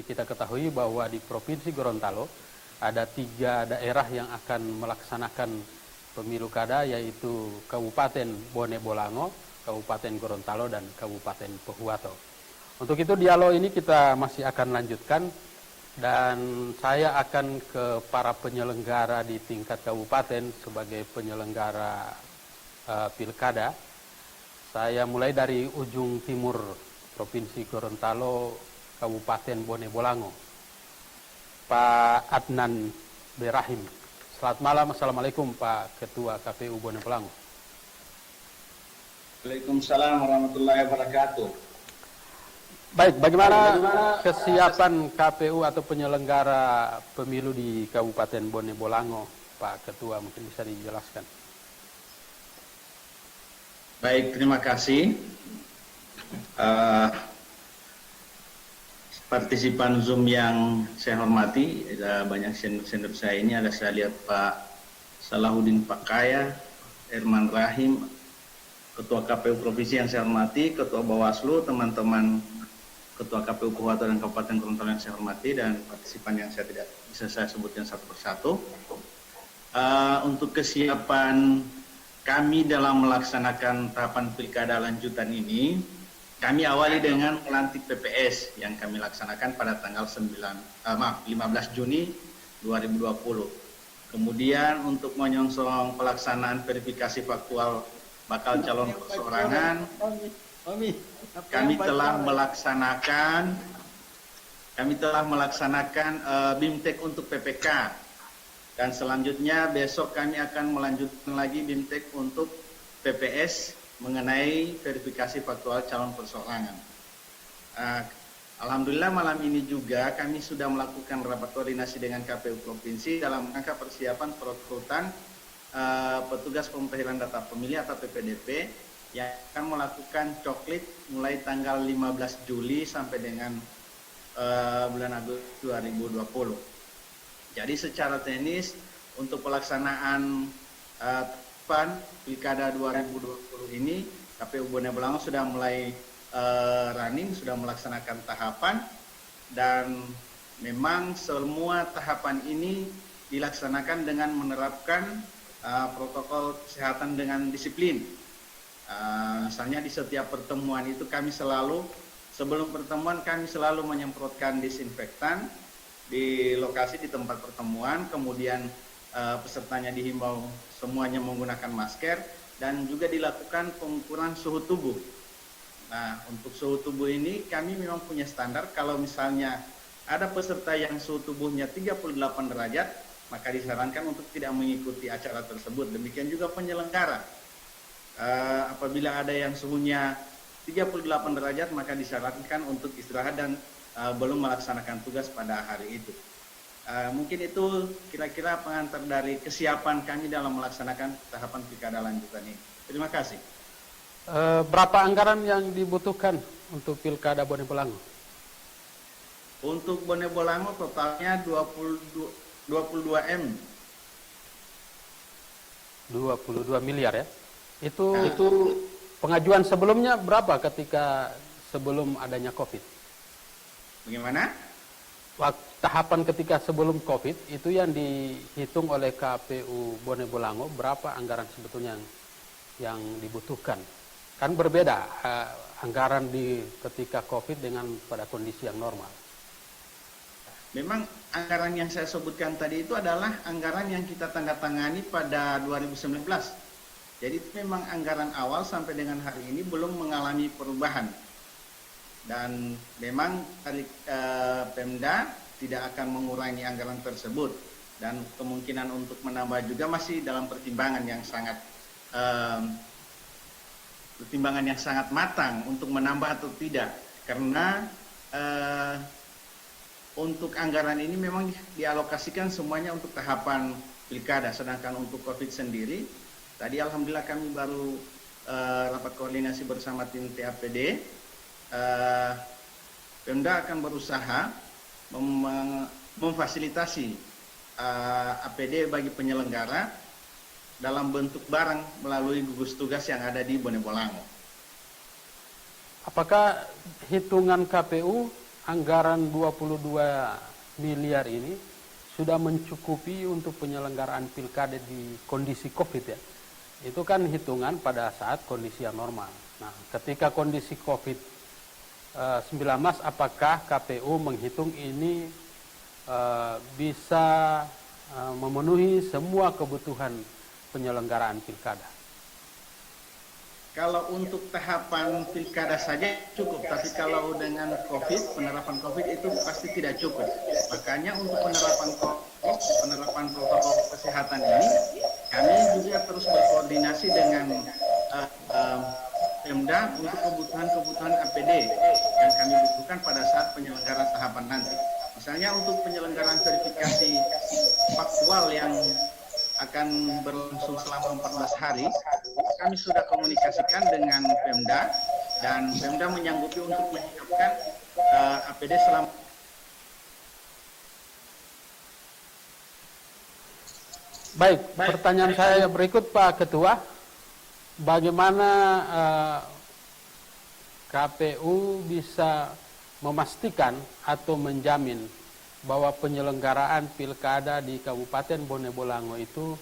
seperti kita ketahui bahwa di Provinsi Gorontalo ada 3 daerah yang akan melaksanakan pemilu kada, yaitu Kabupaten Bone Bolango, Kabupaten Gorontalo, dan Kabupaten Pohuwato. Untuk itu dialog ini kita masih akan lanjutkan, dan saya akan ke para penyelenggara di tingkat kabupaten sebagai penyelenggara pilkada. Saya mulai dari ujung timur Provinsi Gorontalo, Kabupaten Bone Bolango, Pak Adnan Berahim. Selamat malam, Assalamualaikum Pak Ketua KPU Bone Bolango. Waalaikumsalam warahmatullahi wabarakatuh. Baik, bagaimana kesiapan KPU atau penyelenggara pemilu di Kabupaten Bone Bolango, Pak Ketua, mungkin bisa dijelaskan? Baik, terima kasih. Partisipan Zoom yang saya hormati, ada banyak senior saya ini, ada saya lihat Pak Salahuddin Pakaya, Herman Rahim, Ketua KPU Provinsi yang saya hormati, Ketua Bawaslu, teman-teman Ketua KPU Pohuwato dan Kabupaten Gorontalo yang saya hormati, dan partisipan yang saya tidak bisa saya sebutkan satu persatu. Untuk kesiapan kami dalam melaksanakan tahapan pilkada lanjutan ini, kami awali dengan melantik PPS yang kami laksanakan pada tanggal 15 Juni 2020. Kemudian untuk menyongsong pelaksanaan verifikasi faktual bakal calon perseorangan, kami telah melaksanakan BIMTEK untuk PPK, dan selanjutnya besok kami akan melanjutkan lagi BIMTEK untuk PPS mengenai verifikasi faktual calon perseorangan. Alhamdulillah malam ini juga kami sudah melakukan rapat koordinasi dengan KPU Provinsi dalam rangka persiapan perekrutan petugas pemutahiran data pemilih atau PPDP yang akan melakukan coklit mulai tanggal 15 Juli sampai dengan bulan Agustus 2020. Jadi secara teknis untuk pelaksanaan Pilkada 2020 ini, KPU Bone Bolango sudah mulai running, sudah melaksanakan tahapan, dan memang semua tahapan ini dilaksanakan dengan menerapkan protokol kesehatan dengan disiplin. Misalnya di setiap pertemuan itu kami selalu, sebelum pertemuan kami selalu menyemprotkan disinfektan di lokasi, di tempat pertemuan, kemudian pesertanya dihimbau semuanya menggunakan masker, dan juga dilakukan pengukuran suhu tubuh. Nah, untuk suhu tubuh ini kami memang punya standar. Kalau misalnya ada peserta yang suhu tubuhnya 38 derajat, maka disarankan untuk tidak mengikuti acara tersebut. Demikian juga penyelenggara. Apabila ada yang suhunya 38 derajat, maka disarankan untuk istirahat dan belum melaksanakan tugas pada hari itu. Mungkin itu kira-kira pengantar dari kesiapan kami dalam melaksanakan tahapan pilkada lanjutan ini. Terima kasih. Berapa anggaran yang dibutuhkan untuk pilkada Bone Bolango? Untuk Bone Bolango totalnya 22 M. 22 miliar ya? Itu pengajuan sebelumnya berapa ketika sebelum adanya COVID? Bagaimana? Tahapan ketika sebelum COVID itu yang dihitung oleh KPU Bone Bolango, berapa anggaran sebetulnya yang dibutuhkan? Kan berbeda anggaran di ketika COVID dengan pada kondisi yang normal. Memang anggaran yang saya sebutkan tadi itu adalah anggaran yang kita tanda tangani pada 2019. Jadi memang anggaran awal sampai dengan hari ini belum mengalami perubahan. Dan memang Pemda tidak akan mengurangi anggaran tersebut, dan kemungkinan untuk menambah juga masih dalam pertimbangan yang sangat matang untuk menambah atau tidak, karena untuk anggaran ini memang dialokasikan semuanya untuk tahapan pilkada, sedangkan untuk COVID sendiri tadi alhamdulillah kami baru rapat koordinasi bersama tim TAPD. Pemda akan berusaha memfasilitasi APD bagi penyelenggara dalam bentuk barang melalui gugus tugas yang ada di Bone Bolango. Apakah hitungan KPU anggaran 22 miliar ini sudah mencukupi untuk penyelenggaraan pilkada di kondisi COVID ya. Itu kan hitungan pada saat kondisi yang normal. Nah, ketika kondisi COVID-19, apakah KPU menghitung ini bisa memenuhi semua kebutuhan penyelenggaraan pilkada? Kalau untuk tahapan pilkada saja cukup, tapi kalau dengan COVID, penerapan COVID itu pasti tidak cukup. Makanya untuk penerapan COVID, penerapan protokol kesehatan ini, kami juga terus berkoordinasi dengan Pemda untuk kebutuhan-kebutuhan APD yang kami butuhkan pada saat penyelenggaraan tahapan nanti. Misalnya untuk penyelenggaraan verifikasi faktual yang akan berlangsung selama 14 hari, kami sudah komunikasikan dengan Pemda dan Pemda menyanggupi untuk menyiapkan APD selama. Baik, pertanyaan saya berikut Pak Ketua, bagaimana KPU bisa memastikan atau menjamin bahwa penyelenggaraan pilkada di Kabupaten Bone Bolango itu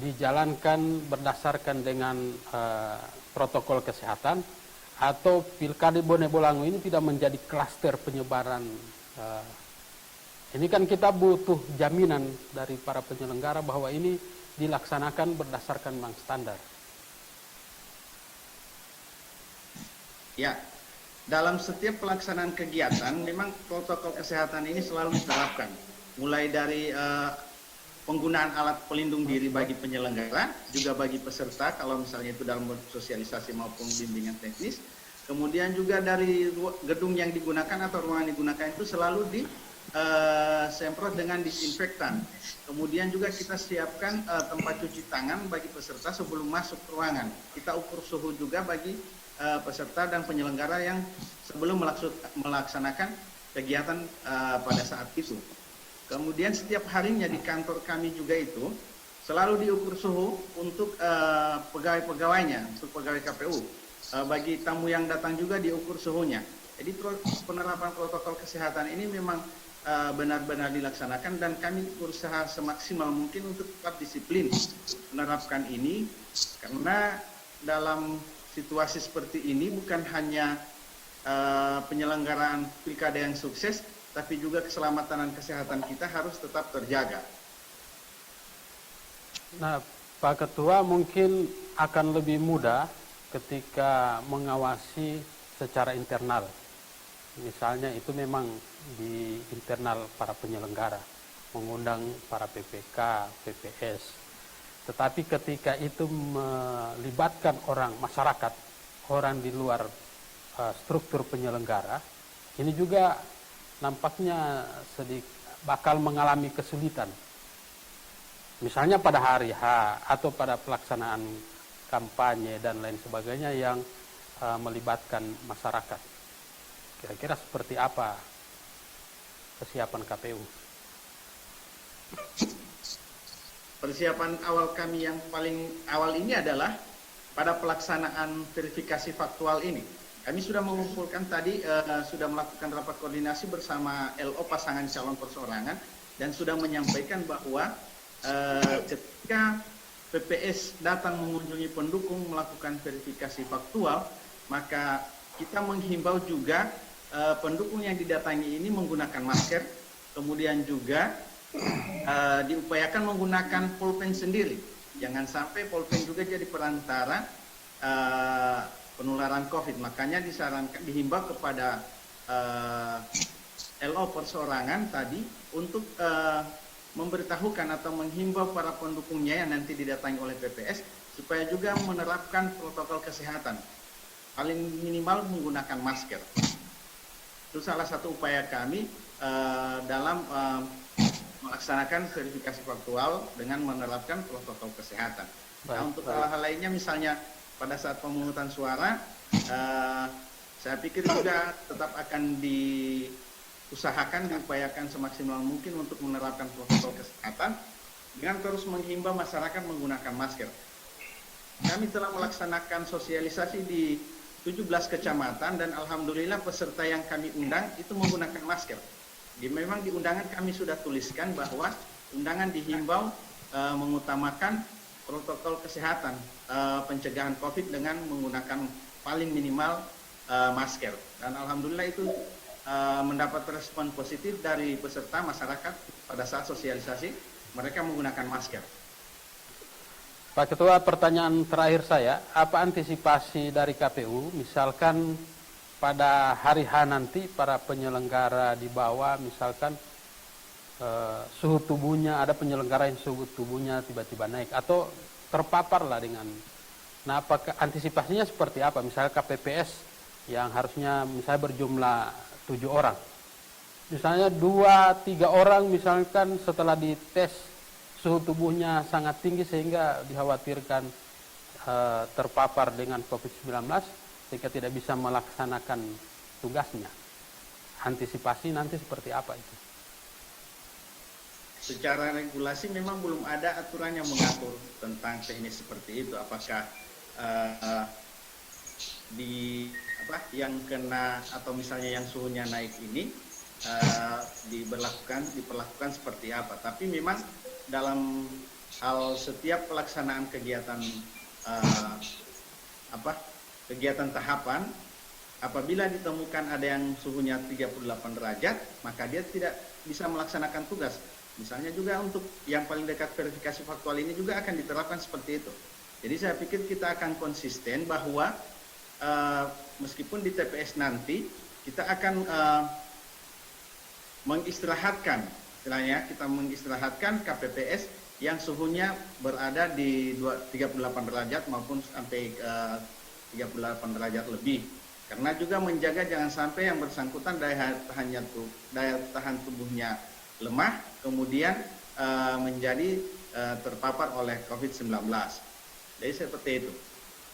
dijalankan berdasarkan dengan protokol kesehatan, atau pilkada Bone Bolango ini tidak menjadi klaster penyebaran. Ini kan kita butuh jaminan dari para penyelenggara bahwa ini dilaksanakan berdasarkan memang standar. Ya, dalam setiap pelaksanaan kegiatan memang protokol kesehatan ini selalu diterapkan, mulai dari penggunaan alat pelindung diri bagi penyelenggara, juga bagi peserta kalau misalnya itu dalam sosialisasi maupun bimbingan teknis. Kemudian juga dari gedung yang digunakan atau ruangan digunakan itu selalu disemprot dengan disinfektan. Kemudian juga kita siapkan tempat cuci tangan bagi peserta sebelum masuk ruangan. Kita ukur suhu juga bagi peserta dan penyelenggara yang sebelum melaksanakan kegiatan pada saat itu. Kemudian setiap harinya di kantor kami juga itu selalu diukur suhu untuk pegawai-pegawainya, untuk pegawai KPU. Bagi tamu yang datang juga diukur suhunya. Jadi penerapan protokol kesehatan ini memang benar-benar dilaksanakan dan kami berusaha semaksimal mungkin untuk tetap disiplin menerapkan ini, karena dalam situasi seperti ini bukan hanya penyelenggaraan pilkada yang sukses, tapi juga keselamatan dan kesehatan kita harus tetap terjaga. Nah, Pak Ketua, mungkin akan lebih mudah ketika mengawasi secara internal. Misalnya itu memang di internal para penyelenggara, mengundang para PPK, PPS. Tetapi ketika itu melibatkan orang masyarakat, orang di luar struktur penyelenggara, ini juga nampaknya bakal mengalami kesulitan. Misalnya pada hari H atau pada pelaksanaan kampanye dan lain sebagainya yang melibatkan masyarakat. Kira-kira seperti apa kesiapan KPU? Persiapan awal kami yang paling awal ini adalah pada pelaksanaan verifikasi faktual ini. Kami sudah mengumpulkan tadi, sudah melakukan rapat koordinasi bersama LO pasangan calon perseorangan dan sudah menyampaikan bahwa ketika PPS datang mengunjungi pendukung melakukan verifikasi faktual, maka kita menghimbau juga pendukung yang didatangi ini menggunakan masker, kemudian juga diupayakan menggunakan pulpen sendiri. Jangan sampai pulpen juga jadi perantara penularan COVID. Makanya disarankan, dihimbau kepada LO perseorangan tadi untuk memberitahukan atau menghimbau para pendukungnya yang nanti didatangi oleh PPS supaya juga menerapkan protokol kesehatan, paling minimal menggunakan masker. Itu salah satu upaya kami dalam melaksanakan verifikasi faktual dengan menerapkan protokol kesehatan. Nah, untuk hal-hal lainnya misalnya pada saat pemungutan suara, saya pikir juga tetap akan diusahakan, diupayakan semaksimal mungkin untuk menerapkan protokol kesehatan dengan terus menghimbau masyarakat menggunakan masker. Kami telah melaksanakan sosialisasi di 17 kecamatan dan alhamdulillah peserta yang kami undang itu menggunakan masker. Memang di undangan kami sudah tuliskan bahwa undangan dihimbau mengutamakan protokol kesehatan pencegahan COVID dengan menggunakan paling minimal masker. Dan alhamdulillah itu mendapat respon positif dari peserta masyarakat pada saat sosialisasi mereka menggunakan masker. Pak Ketua, pertanyaan terakhir saya, apa antisipasi dari KPU misalkan pada hari H nanti para penyelenggara di bawah misalkan suhu tubuhnya, ada penyelenggara yang suhu tubuhnya tiba-tiba naik atau terpapar lah dengan, nah apakah antisipasinya seperti apa? Misalnya KPPS yang harusnya misalnya berjumlah 7 orang, misalnya 2-3 orang misalkan setelah dites suhu tubuhnya sangat tinggi sehingga dikhawatirkan terpapar dengan COVID-19 sehingga tidak bisa melaksanakan tugasnya. Antisipasi nanti seperti apa itu? Secara regulasi memang belum ada aturan yang mengatur tentang teknis seperti itu. Apakah yang kena atau misalnya yang suhunya naik ini diperlakukan seperti apa? Tapi memang dalam hal setiap pelaksanaan kegiatan kegiatan tahapan, apabila ditemukan ada yang suhunya 38 derajat, maka dia tidak bisa melaksanakan tugas. Misalnya juga untuk yang paling dekat verifikasi faktual ini juga akan diterapkan seperti itu. Jadi saya pikir kita akan konsisten bahwa meskipun di TPS nanti kita akan mengistirahatkan KPPS yang suhunya berada di 38 derajat maupun sampai 38 derajat lebih. Karena juga menjaga jangan sampai yang bersangkutan daya tahan tubuhnya lemah, kemudian menjadi terpapar oleh COVID-19. Jadi seperti itu.